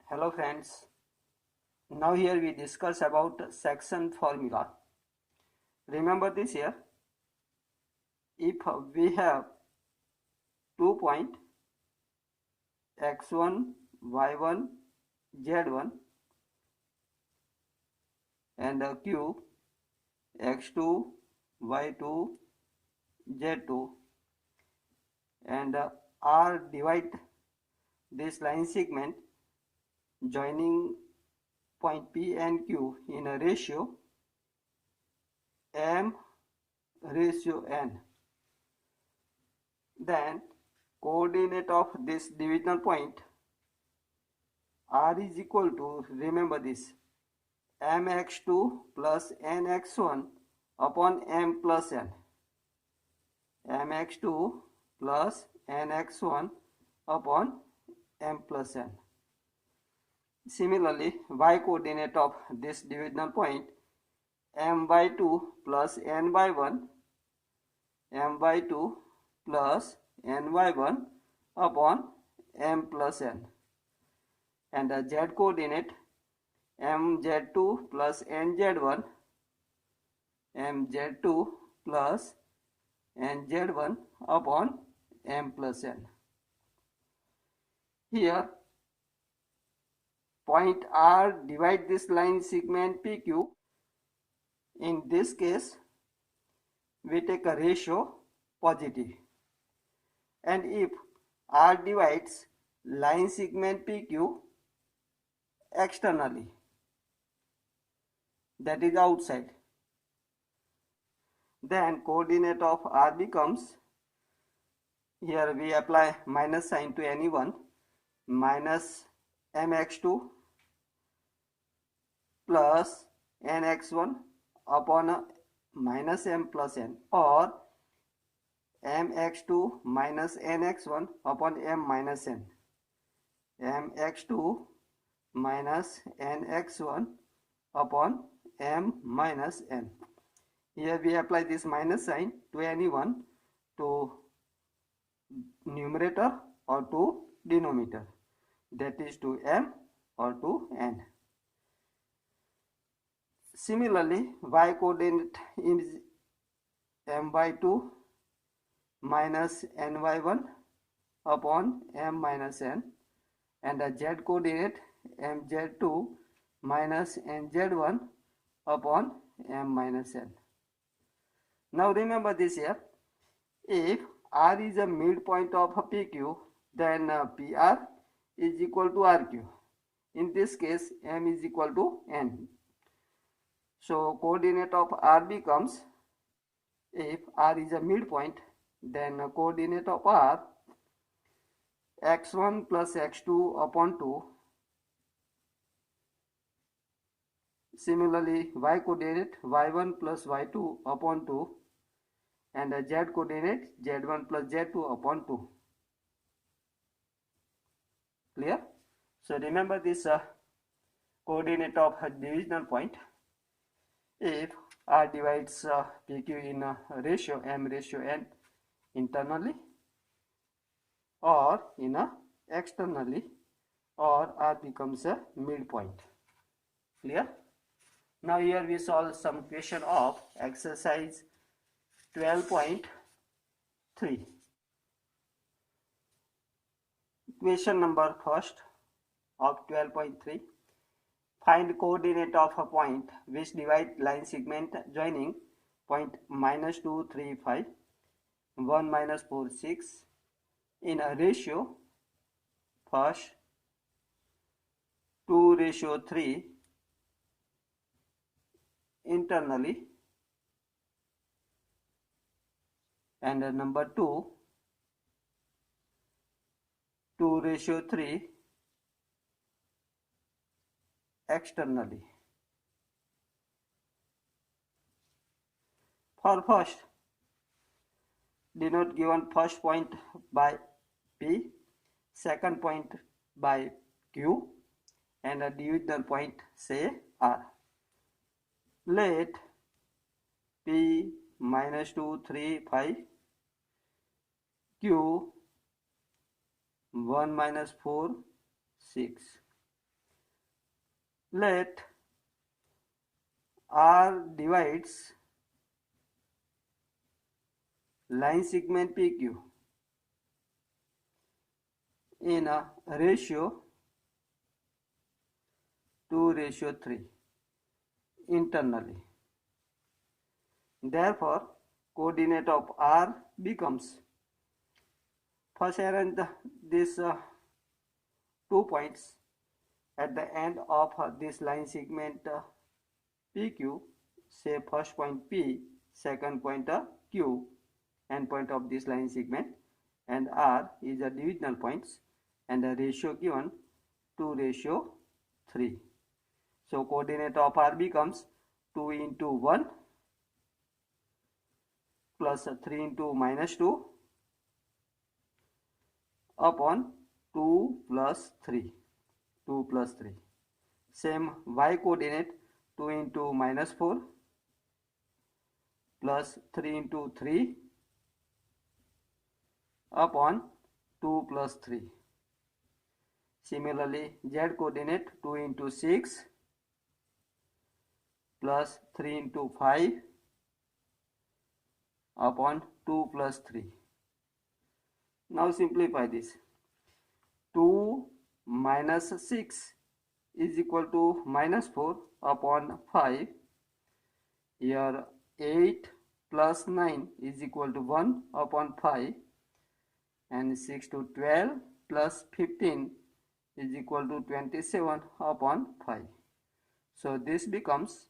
Hello friends, now here we discuss about section formula. Remember this here, if we have 2 point x1, y1, z1 and a cube x2, y2, z2 and R divide this line segment joining point P and Q in a ratio m/n. Then coordinate of this divisional point R is equal to, remember this, mx2 plus nx1 upon m plus n. mx2 plus nx1 upon m plus n. Similarly, y coordinate of this divisional point m by 2 plus n by 1, m by 2 plus n by 1 upon m plus n. And the z coordinate mz2 plus nz1, mz2 plus nz1 upon m plus n. Here point R divide this line segment PQ. In this case we take a ratio positive, and if R divides line segment PQ externally, that is outside, then coordinate of R becomes, here we apply minus sign to anyone, minus mx2 plus nx1 upon minus m plus n, or mx2 minus nx1 upon m minus n, mx2 minus nx1 upon m minus n. Here we apply this minus sign to anyone, to numerator or to denominator, that is to m or to n. Similarly, y coordinate is m by 2 minus n by 1 upon m minus n, and the z coordinate mz2 minus nz1 upon m minus n. Now remember this here, if R is a midpoint of a PQ, then PR is equal to RQ. In this case, M is equal to N. So coordinate of R becomes, if R is a midpoint, then coordinate of R x1 plus x2 upon 2. Similarly, y coordinate y1 plus y2 upon 2, and z coordinate z1 plus z2 upon 2. Clear? So remember this coordinate of a divisional point. If R divides PQ in a ratio m ratio n internally or in a externally, or R becomes a midpoint. Clear? Now here we solve some question of exercise 12.3. Question number first of 12.3. Find coordinate of a point which divide line segment joining point minus 2, 3, 5, 1, minus 4, 6 in a ratio, first 2:3 internally, and number 2 2:3 externally. For first, denote given first point by P, second point by Q, and a divisional point say R. Let P minus 2, 3, 5, Q 1, minus 4, 6. Let R divides line segment PQ in a ratio 2:3 internally. Therefore, coordinate of R becomes, first arrange these 2 points at the end of this line segment PQ. Say first point P, second point Q, end point of this line segment, and R is the divisional points, and the ratio given 2:3. So coordinate of R becomes 2 into 1 plus 3 into minus 2 upon 2 plus 3. 2 plus 3. Same y coordinate 2 into minus 4 plus 3 into 3 upon 2 plus 3. Similarly, z coordinate 2 into 6 plus 3 into 5 upon 2 plus 3. Now simplify this. 2 minus 6 is equal to minus 4 upon 5. Here 8 plus 9 is equal to 1 upon 5, and 6 to 12 plus 15 is equal to 27 upon 5. So this becomes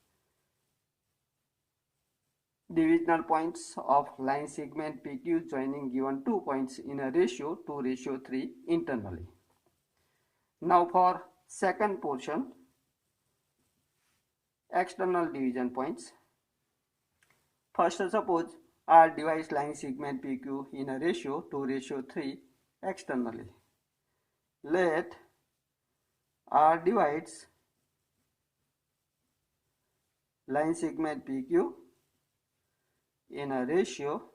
divisional points of line segment PQ joining given 2 points in a ratio 2:3 internally. Now for second portion, external division points. First, suppose R divides line segment PQ in a ratio 2:3 externally. Let R divides line segment PQ in a ratio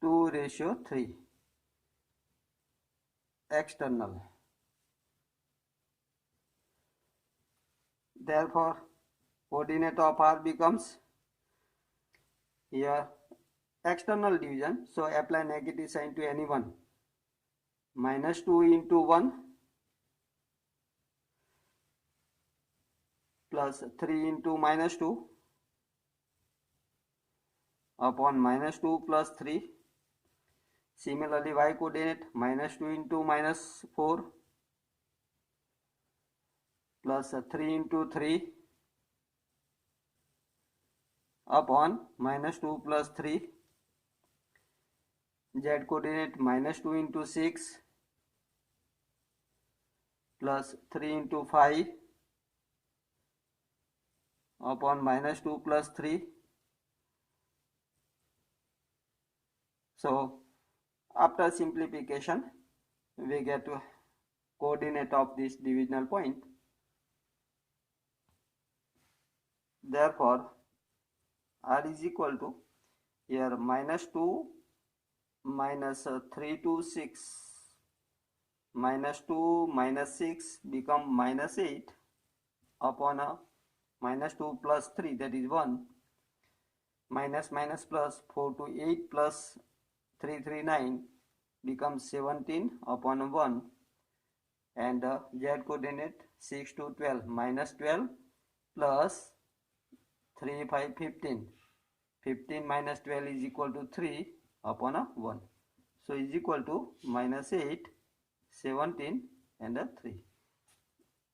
2:3 external. Therefore, coordinate of R becomes here external division, so apply negative sign to any one. Minus 2 into 1 plus 3 into minus 2 upon minus 2 plus 3. Similarly, y coordinate minus 2 into minus 4 plus 3 into 3 upon minus 2 plus 3. Z coordinate minus 2 into 6 plus 3 into 5 upon minus 2 plus 3. So after simplification, we get to coordinate of this divisional point. Therefore, R is equal to here minus 2 minus 3 to 6, minus 2 minus 6 become minus 8 upon a minus 2 plus 3, that is 1, minus minus plus 4 to 8 plus 3, 3, 9 becomes 17 upon 1, and Z coordinate 6 to 12 minus 12 plus 3, 5, 15. 15 minus 12 is equal to 3 upon 1. So is equal to minus 8, 17 and 3.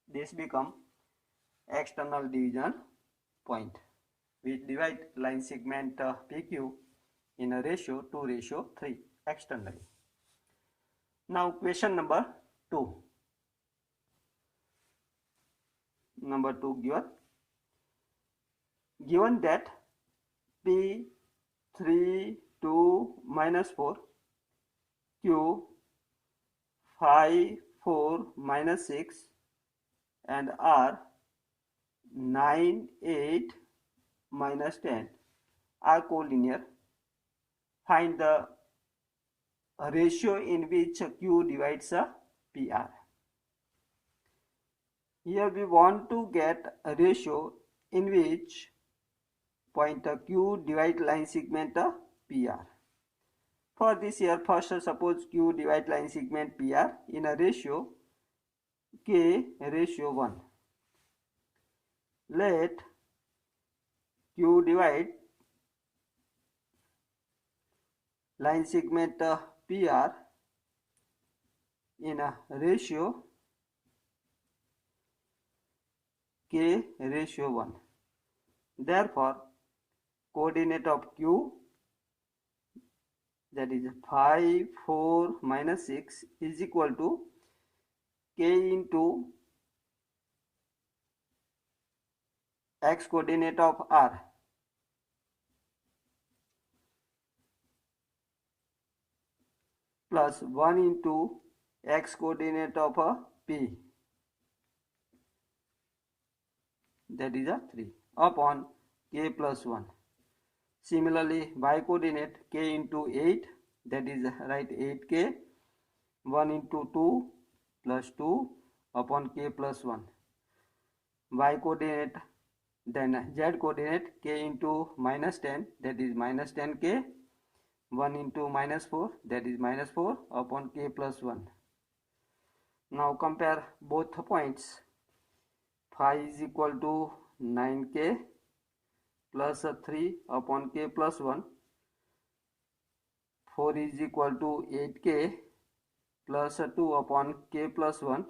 This become external division point. We divide line segment PQ in a ratio 2:3 externally. Now question number 2. Number 2 given that P 3, 2, minus 4, Q 5, 4, minus 6, and R 9, 8, minus 10 are collinear. Find the ratio in which Q divides PR. Here we want to get a ratio in which point Q divide line segment PR. For this here, first suppose Q divide line segment PR in a ratio K ratio 1. Let Q divide line segment PR in a ratio K ratio 1. Therefore, coordinate of Q, that is 5, 4, minus 6 is equal to K into X coordinate of R plus 1 into X coordinate of P, that is 3, upon K plus 1. Similarly, Y coordinate K into 8, that is right 8K, 1 into 2 plus 2 upon K plus 1. Y coordinate, then Z coordinate K into minus 10, that is minus 10K, 1 into minus 4, that is minus 4 upon K plus 1. Now compare both points. Phi is equal to 9K plus 3 upon K plus 1. 4 is equal to 8K plus 2 upon K plus 1.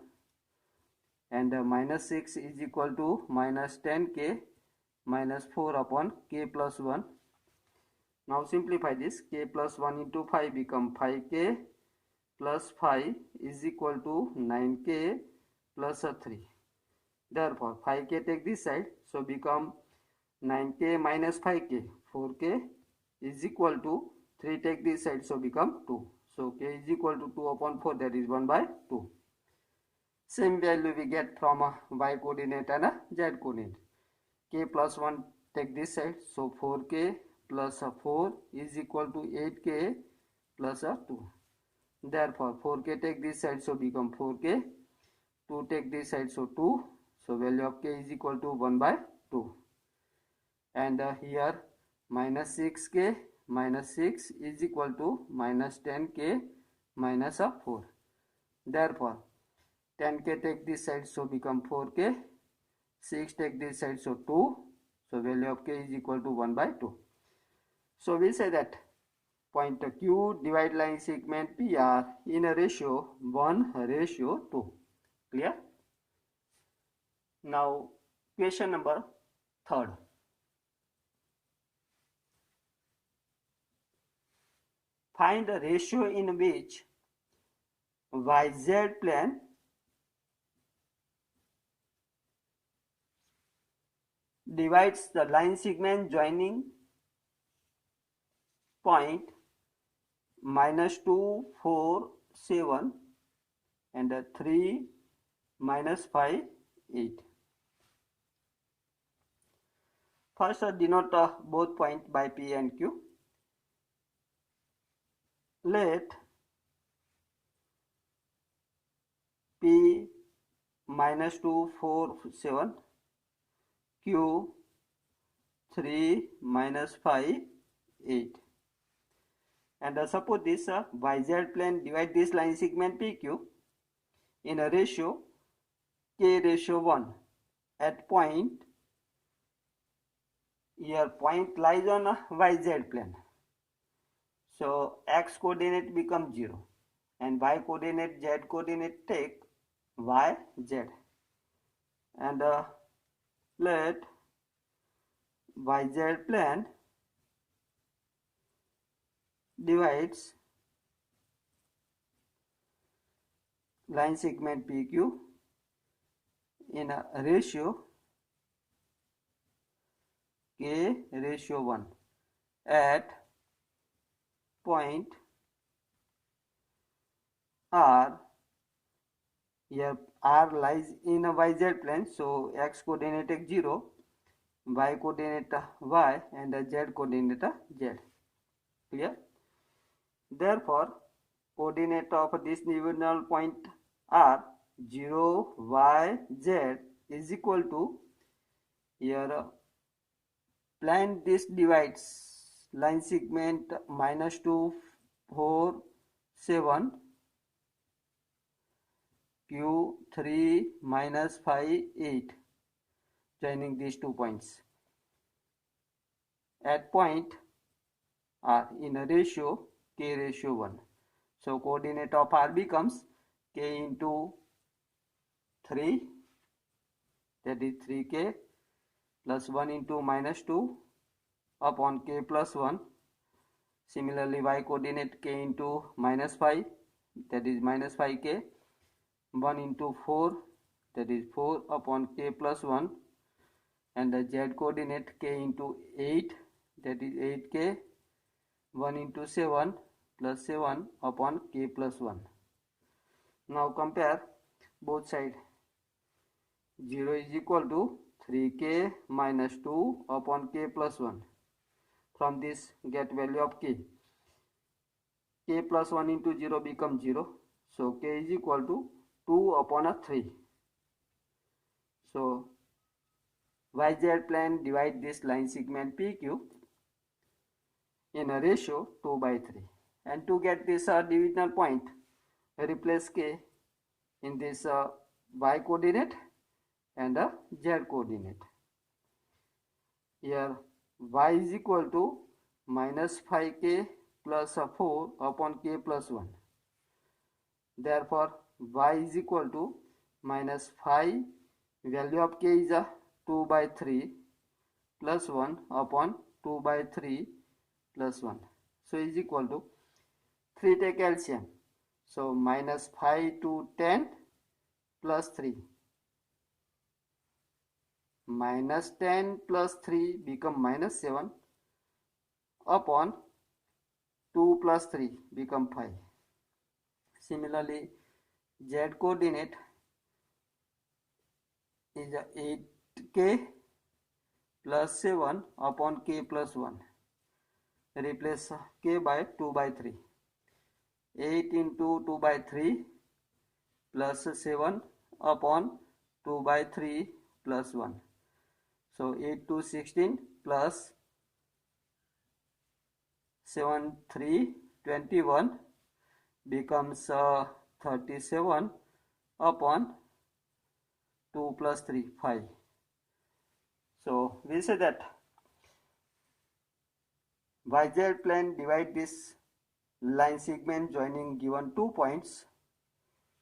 And minus 6 is equal to minus 10K minus 4 upon K plus 1. Now simplify this. K plus 1 into 5 become 5K plus 5 is equal to 9K plus 3. Therefore 5K take this side, so become 9K minus 5K, 4K is equal to 3 take this side, so become 2. So K is equal to 2 upon 4, that is 1 by 2. Same value we get from a Y coordinate and a Z coordinate. K plus 1 take this side, so 4K plus 4 is equal to 8K plus 2. Therefore 4K take this side, so become 4K, 2 take this side, so 2, so value of K is equal to 1 by 2. And here minus 6K minus 6 is equal to minus 10K minus 4. Therefore 10K take this side, so become 4K, 6 take this side, so 2, so value of K is equal to 1 by 2. So we say that point Q divide line segment PR in a ratio 1 ratio 2. Clear? Now question number 3rd. Find a ratio in which YZ plane divides the line segment joining point minus 2, 4, 7 and 3, minus 5, 8. First denote both points by P and Q. Let P minus 2, 4, 7, Q 3, minus 5, 8. And suppose this YZ plane divide this line segment PQ in a ratio K ratio 1 at point, here point lies on a YZ plane. So X coordinate becomes 0 and Y coordinate, Z coordinate take Y, Z. And let YZ plane divides line segment PQ in a ratio K ratio 1 at point R. Here R lies in a YZ plane, so X coordinate take 0, Y coordinate Y and Z coordinate Z. Clear? Therefore coordinate of this divisional point R 0 y z is equal to, here plan this divides line segment -2 4 7 q 3 -5 8, joining these 2 points at point R in a ratio k/1. So coordinate of R becomes k into 3, that is 3k, plus 1 into -2 upon k plus 1. Similarly, y coordinate k into -5, that is -5k, 1 into 4, that is 4 upon k plus 1, and the z coordinate k into 8, that is 8k, 1 into 7 plus 7 upon k plus 1. Now compare both sides. 0 is equal to 3k minus 2 upon k plus 1. From this get value of k. K plus 1 into 0 becomes 0. So k is equal to 2 upon a 3. So YZ plane divide this line segment PQ in a ratio 2 by 3. And to get this divisional point, replace k in this y coordinate and z coordinate. Here y is equal to minus 5k plus 4 upon k plus 1. Therefore y is equal to minus 5, value of k is 2 by 3 plus 1 upon 2 by 3 plus 1. So is equal to 3 take LCM. So minus 5 to 10 plus 3. Minus 10 plus 3 become minus 7 upon 2 plus 3 become 5. Similarly, z coordinate is 8k plus 7 upon k plus 1. Replace k by 2 by 3. 8 into 2 by 3 plus 7 upon 2 by 3 plus 1. So 8 to 16 plus 7 3 21 becomes 37 upon 2 plus 3 5. So we say that YZ plane divide this line segment joining given 2 points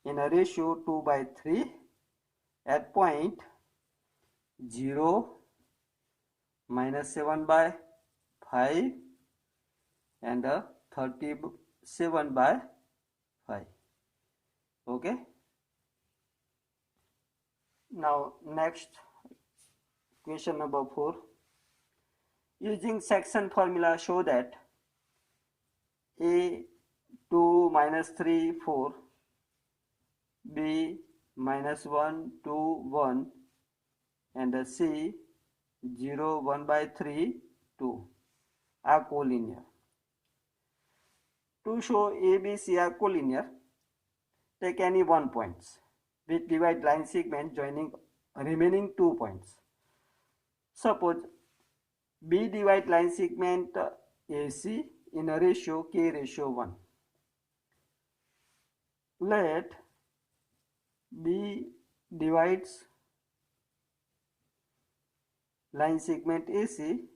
in a ratio 2 by 3 at point 0 minus 7 by 5 and 37 by 5. Okay. Now next question number 4. Using section formula show that A 2 minus 3 4, B minus 1 2 1 and C 0 1 by 3 2 are collinear. To show A, B, C are collinear, take any one points which divide line segment joining remaining 2 points. Suppose B divide line segment AC in a ratio k/1. Let B divides line segment AC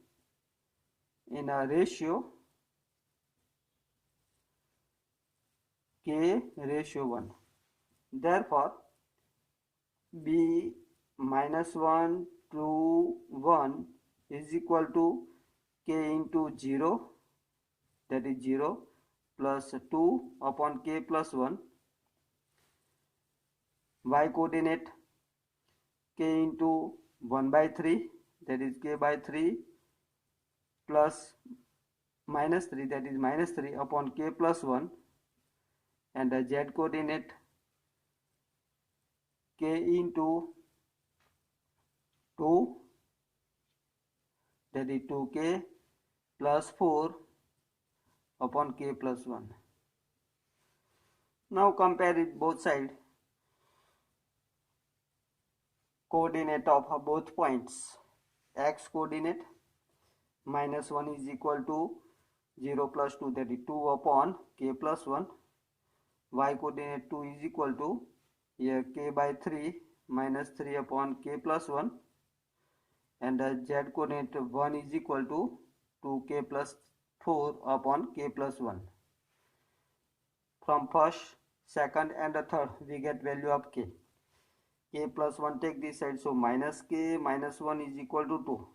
in a ratio k/1. Therefore B minus 1 2 1 is equal to k into 0, that is 0, plus 2 upon k plus 1. Y coordinate k into 1 by 3, that is k by 3, plus minus 3, that is minus 3 upon k plus 1, and the z coordinate k into 2, that is 2k plus 4 upon k plus 1. Now compare it both sides. coordinate of both points. X coordinate -1 is equal to 0 plus 2, that is 2 upon k plus 1. Y coordinate 2 is equal to here k by 3 minus 3 upon k plus 1, and Z coordinate 1 is equal to 2k plus 4 upon k plus 1. From first, second and the third we get value of k. K plus 1 take this side, so minus k minus 1 is equal to 2.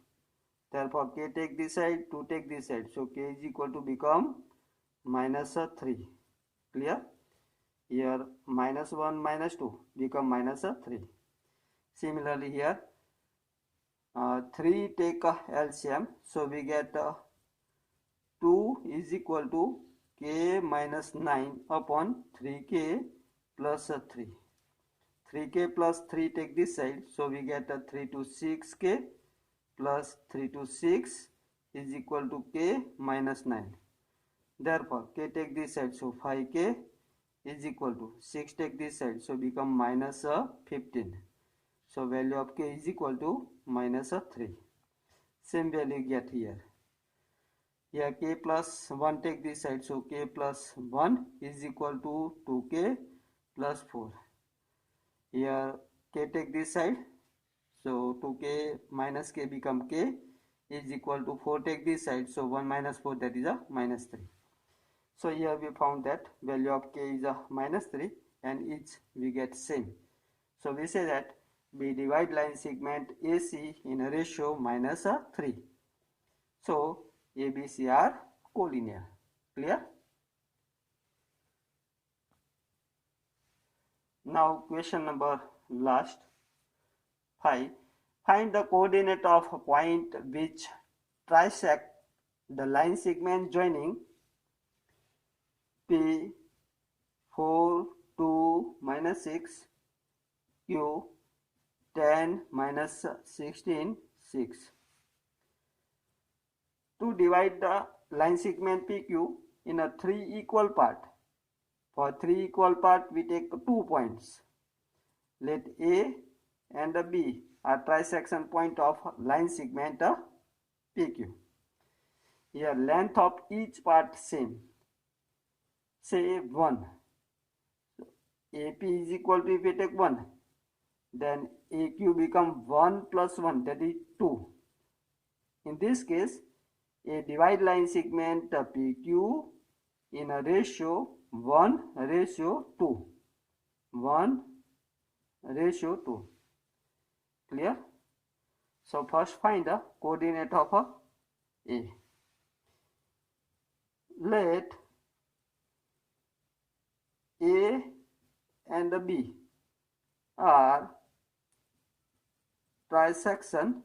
Therefore k take this side, 2 take this side, so k is equal to become minus 3. Clear? Here minus 1 minus 2 become minus 3. Similarly here 3 take LCM, so we get 2 is equal to k minus 9 upon 3k plus 3. 3k plus 3 take this side, so we get 3 to 6k plus 3 to 6 is equal to k minus 9. Therefore k take this side, so 5k is equal to 6 take this side, so become minus 15. So value of k is equal to minus 3. Same value get here. Here k plus 1 take this side, so k plus 1 is equal to 2k plus 4. Here k take this side, so 2k minus k become k is equal to 4 take this side, so 1 minus 4, that is a minus 3. So here we found that value of k is a minus 3 and each we get same. So we say that we divide line segment AC in a ratio minus 3. So ABC are collinear. Clear? Now question number last 5. Find the coordinate of a point which trisect the line segment joining P 4 2 minus 6 Q 10 minus 16 6. To divide the line segment PQ in a 3 equal part. For 3 equal part we take 2 points. Let A and B are trisection point of line segment PQ. Here length of each part same. Say 1. So AP is equal to, if we take 1, then AQ become 1 plus 1, that is 2. In this case, a divide line segment PQ in a ratio 1:2. 1:2. Clear? So first find the coordinate of A. Let A and B are trisection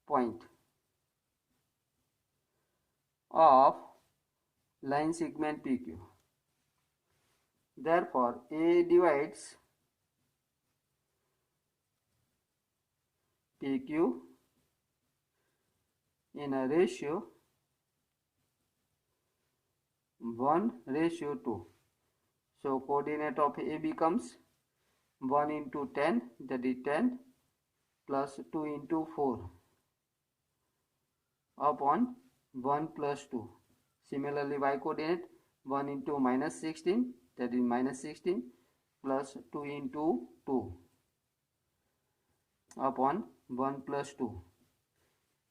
point of line segment PQ. Therefore A divides PQ in a ratio 1:2. So coordinate of A becomes 1 into 10, that is 10, plus 2 into 4 upon 1 plus 2. Similarly Y coordinate 1 into minus 16, that is minus 16, plus 2 into 2 upon 1 plus 2.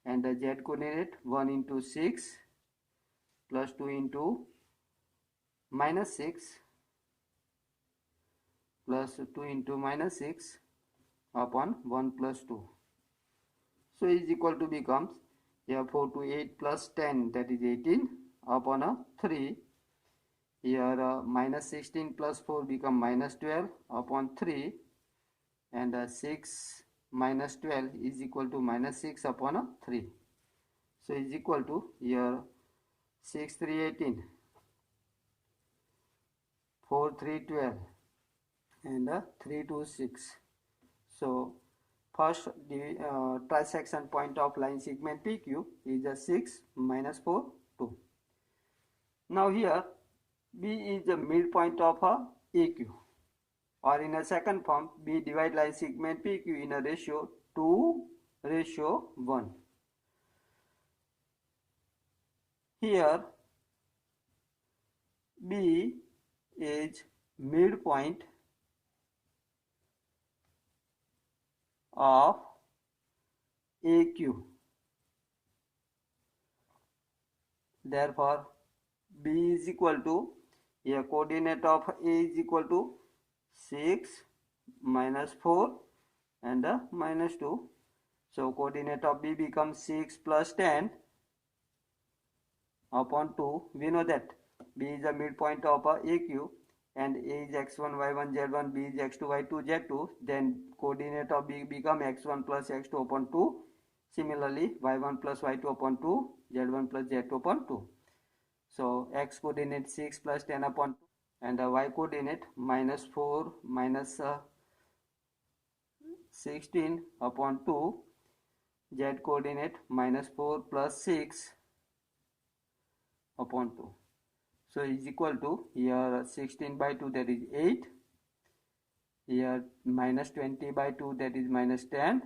And the Z coordinate 1 into 6 plus 2 into minus 6 plus 2 into minus 6 upon 1 plus 2. So is equal to becomes here 4 to 8 plus 10, that is 18 upon a 3. Here minus 16 plus 4 become minus 12 upon 3, and 6 minus 12 is equal to minus 6 upon a 3. So is equal to here 6 3 18, 4 3 12, and 3 2 6. So first the trisection point of line segment PQ is 6 minus 4 2. Now here B is the midpoint of AQ. or in a second form, B divide line segment PQ in a ratio 2:1. Here B is midpoint of AQ. Therefore, B is equal to, here coordinate of A is equal to 6 minus 4 and minus 2. So coordinate of B becomes 6 plus 10 upon 2. We know that B is the midpoint of AQ and A is x1, y1, z1, B is x2, y2, z2. Then coordinate of B become x1 plus x2 upon 2. Similarly, y1 plus y2 upon 2, z1 plus z2 upon 2. So x coordinate 6 plus 10 upon 2 and y coordinate minus 4 minus 16 upon 2, z coordinate minus 4 plus 6 upon 2. So is equal to, here 16 by 2, that is 8. Here minus 20 by 2, that is minus 10.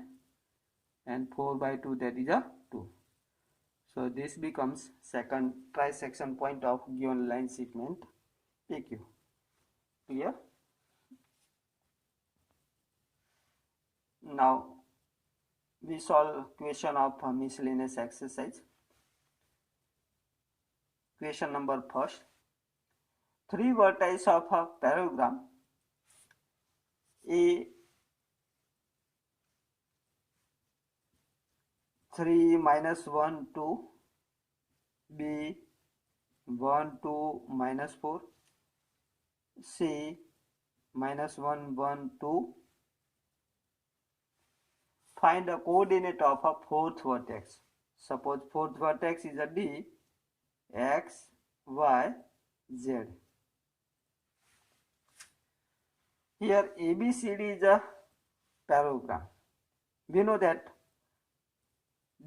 And 4 by 2, that is 2. So this becomes second trisection point of given line segment PQ. Clear? Now we solve question of miscellaneous exercise. Question number first. 3 vertices of a parallelogram A 3 minus 1 2, B 1 2 minus 4, C minus 1 1 2. Find the coordinate of a fourth vertex. Suppose fourth vertex is a D, X, Y, Z. Here ABCD is a parallelogram. We know that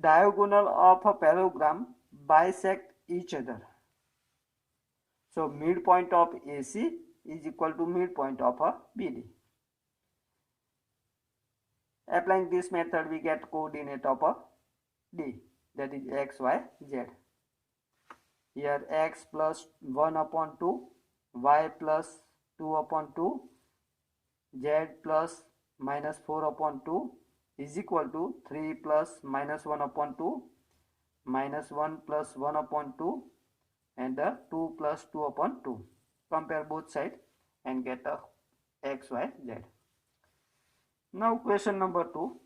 diagonal of a parallelogram bisect each other. So midpoint of AC is equal to midpoint of a BD. Applying this method, we get coordinate of a D, that is x, y, z. Here x plus 1 upon 2, y plus 2 upon 2, z plus minus 4 upon 2 is equal to 3 plus minus 1 upon 2, minus 1 plus 1 upon 2, and 2 plus 2 upon 2. Compare both sides and get a x, y, z. Now question number 2.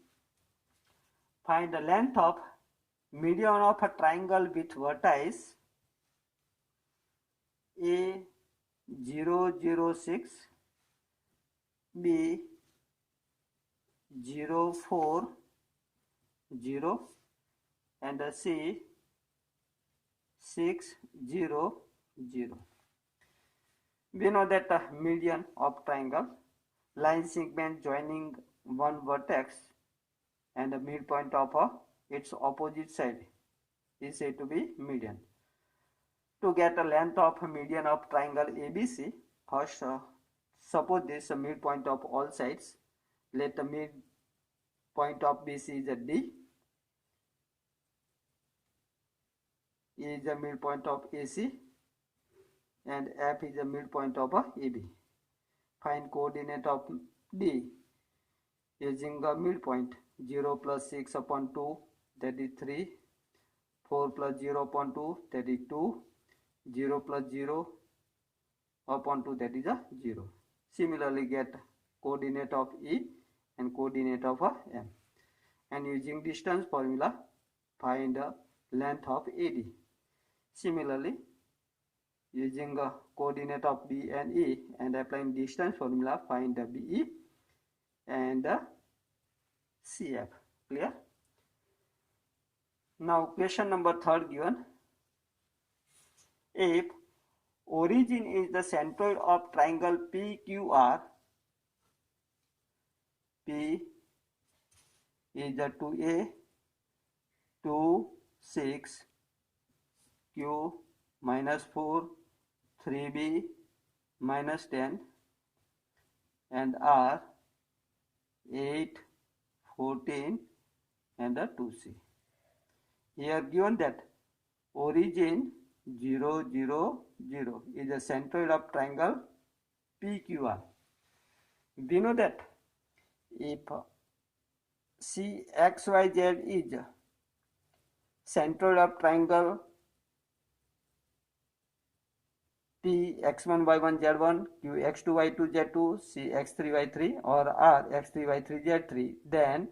Find the length of median of a triangle with vertices A 0 0 6, B 0 4 0, and C 6 0 0. We know that the median of triangle, line segment joining one vertex and the midpoint of its opposite side is said to be median. To get the length of median of triangle ABC, first suppose this is midpoint of all sides. Let the midpoint of BC is a D, E is the midpoint of AC, and F is the midpoint of AB. Find coordinate of D using the midpoint. 0 plus 6 upon 2, that is 3, 4 plus 0 upon 2, that is 2, 0 plus 0 upon 2, that is 0. Similarly, get coordinate of E and coordinate of M. And using distance formula, find the length of AD. Similarly, using coordinate of B and E and applying distance formula, find the BE and CF. Clear? Now question number 3 given. If origin is the centroid of triangle PQR, P is the 2A, 2, 6, Q minus 4, 3B minus 10, and R 8, 14 and 2C. Here given that origin 0, 0, 0 is the centroid of triangle PQR. We know that if CXYZ is centroid of triangle P x1 y1 z1, q x2 y2 z2, c x3 y3 or r x3 y3 z3, then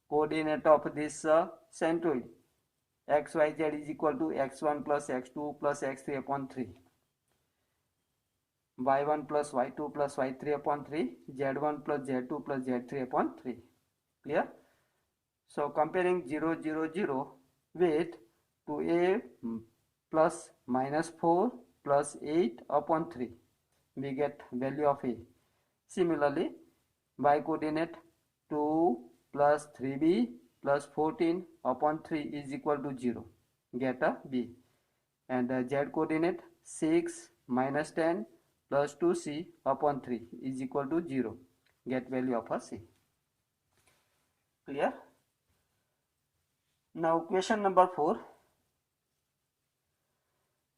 coordinate of this centroid xyz is equal to x1 plus x2 plus x3 upon 3, y1 plus y2 plus y3 upon 3, z1 plus z2 plus z3 upon 3. Clear? So comparing 0, 0, 0 with 2a plus minus 4 plus 8 upon 3, we get value of a. Similarly, y coordinate 2 plus 3b plus 14 upon 3 is equal to 0, get a b. And z coordinate 6 minus 10 plus 2c upon 3 is equal to 0, get value of a c. Clear? Now question number 4.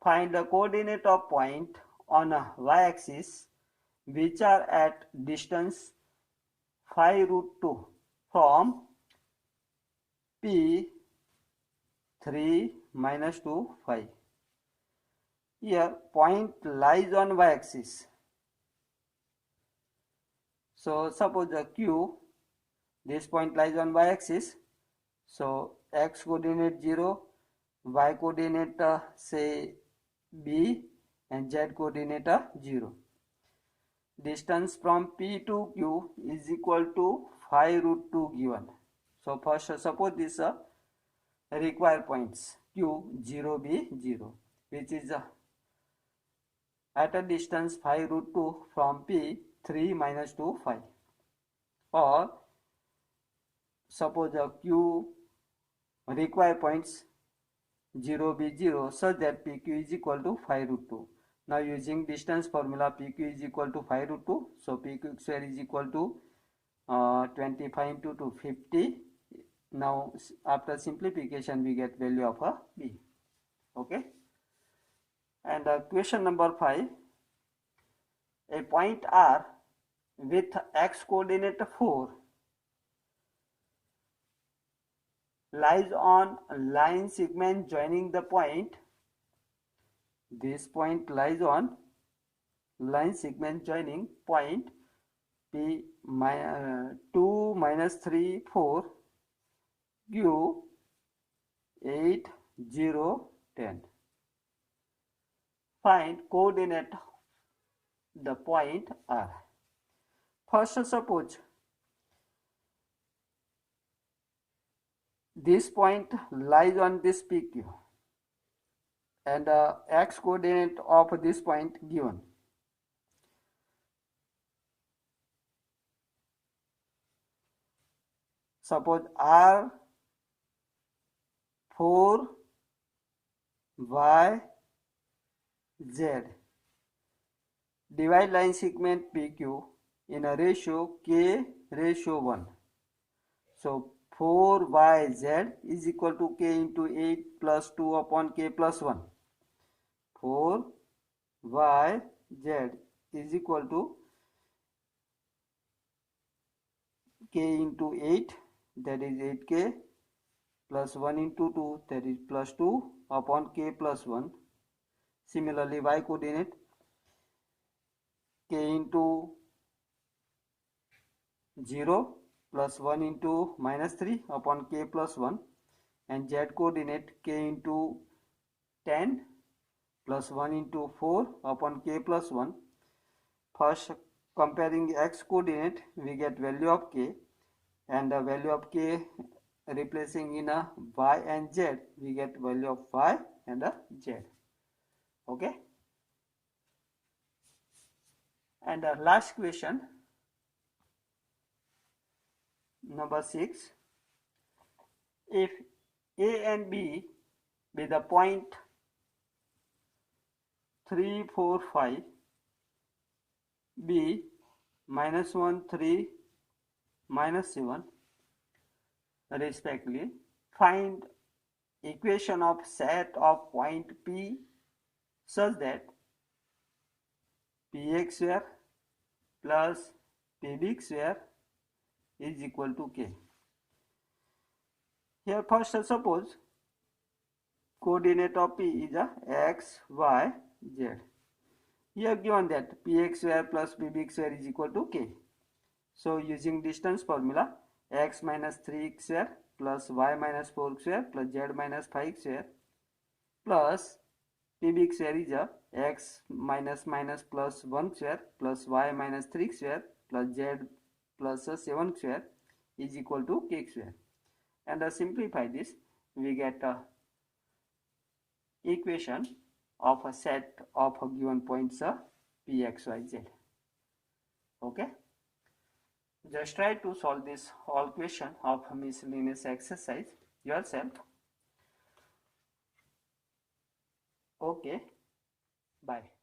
Find the coordinate of point on a y-axis which are at distance 5 root 2 from P 3 minus 2 5. Here point lies on y-axis. So suppose the Q, this point lies on y-axis. So x coordinate 0, y coordinate say b and z coordinate 0. Distance from P to Q is equal to 5 root 2 given. So first suppose this required points Q 0 B 0, which is at a distance 5 root 2 from P 3 minus 2 5, or suppose Q required points 0 B 0 such that PQ is equal to 5 root 2. Now using distance formula, PQ is equal to 5 root 2. So PQ square is equal to 25 into 2 50. Now after simplification we get value of a B. Okay. And question number 5. A point R with x coordinate 4 lies on a line segment joining the point. This point lies on line segment joining point P 2 minus 3 4 Q 8 0 10. Find coordinate the point R. First suppose this point lies on this PQ and x coordinate of this point given. Suppose R 4 y z. Divide line segment PQ in a ratio k ratio 1. So 4yz is equal to k into 8 plus 2 upon k plus 1. 4yz is equal to k into 8, that is 8k, plus 1 into 2, that is plus 2 upon k plus 1. Similarly, y coordinate k into 0 plus 1 into minus 3 upon k plus 1, and z coordinate k into 10 plus 1 into 4 upon k plus 1. First comparing x coordinate, we get value of k, and the value of k replacing in a y and z, we get value of y and z. Okay. And the last question, number 6. If A and B be the point 3 4 5, B -1, 3, -7 respectively. Find equation of set of point P such that Px square plus Pb square is equal to K. Here first suppose coordinate of P is a x, y, z. Here given that Px square plus Pb square is equal to K. So using distance formula, x minus 3 square plus y minus 4 square plus z minus 5 square plus Pb square is a x minus plus 1 square plus y minus 3 square plus z plus 7 square is equal to K square. And simplify this, we get a equation of a set of given points P, X, Y, Z. Okay. Just try to solve this whole question of miscellaneous exercise yourself. Okay. Bye.